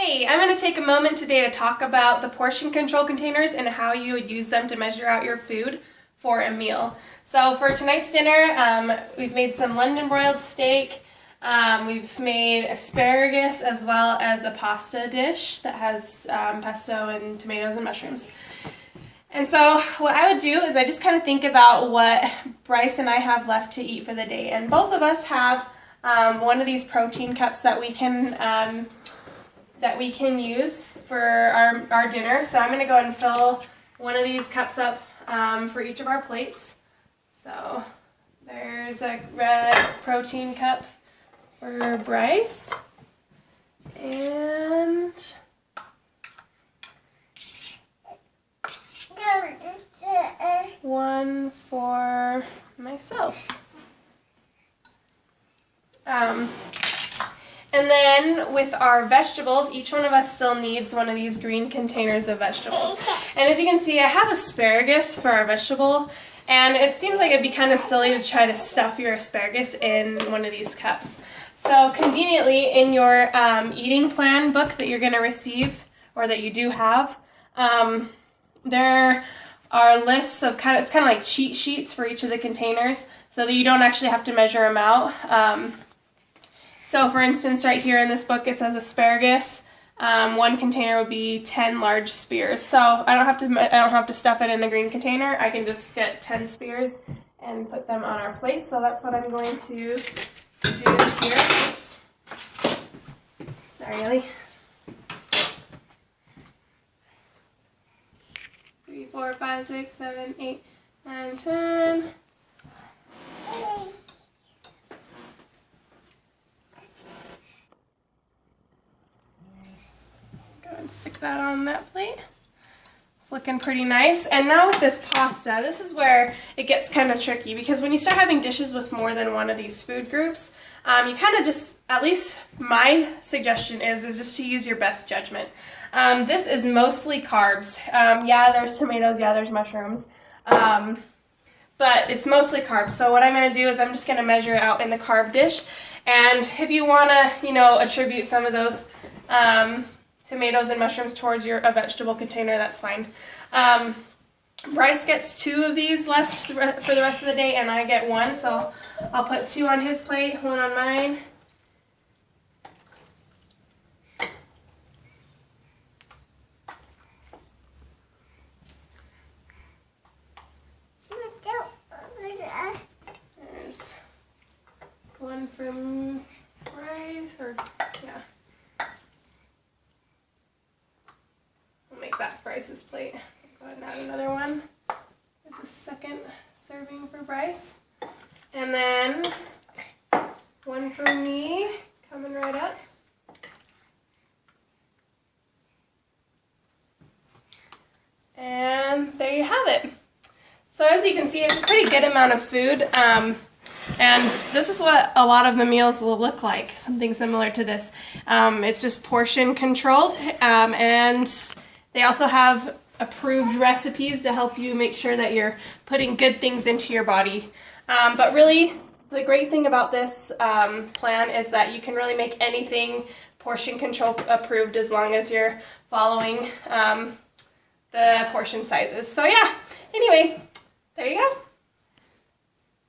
Hey, I'm going to take a moment today to talk about the portion control containers and how you would use them to measure out your food for a meal. So for tonight's dinner, we've made some London broiled steak, we've made asparagus as well as a pasta dish that has pesto and tomatoes and mushrooms. And so what I would do is I just kind of think about what Bryce and I have left to eat for the day. And both of us have one of these protein cups that we can use for our dinner. So I'm going to go ahead and fill one of these cups up for each of our plates. So there's a red protein cup for Bryce. And one for myself. And then with our vegetables, each one of us still needs one of these green containers of vegetables. And as you can see, I have asparagus for our vegetable, and it seems like it'd be kind of silly to try to stuff your asparagus in one of these cups. So conveniently, in your eating plan book that you're going to receive, or that you do have, there are lists of it's kind of like cheat sheets for each of the containers, so that you don't actually have to measure them out. So for instance, right here in this book, it says asparagus. One container would be 10 large spears. So I don't have to stuff it in a green container. I can just get 10 spears and put them on our plate. So that's what I'm going to do here. Oops. Sorry, Ellie. 3, 4, 5, 6, 7, 8, 9, 10. Stick that on that plate. It's looking pretty nice. And now with this pasta, this is where it gets kind of tricky, because when you start having dishes with more than one of these food groups, you kind of just, at least my suggestion is just to use your best judgment. This is mostly carbs. Yeah, there's tomatoes, yeah, there's mushrooms, but it's mostly carbs. So what I'm going to do is I'm just going to measure it out in the carb dish. And if you want to, attribute some of those tomatoes and mushrooms towards a vegetable container, that's fine. Bryce gets 2 of these left for the rest of the day, and I get 1, so I'll put 2 on his plate, 1 on mine. There's 1 from Bryce, yeah. That Bryce's plate. Go ahead and add another one. There's a second serving for Bryce. And then 1 for me, coming right up. And there you have it. So as you can see, it's a pretty good amount of food. And this is what a lot of the meals will look like, something similar to this. It's just portion controlled, and they also have approved recipes to help you make sure that you're putting good things into your body. But really, the great thing about this plan is that you can really make anything portion control approved as long as you're following the portion sizes. So yeah, anyway, there you go.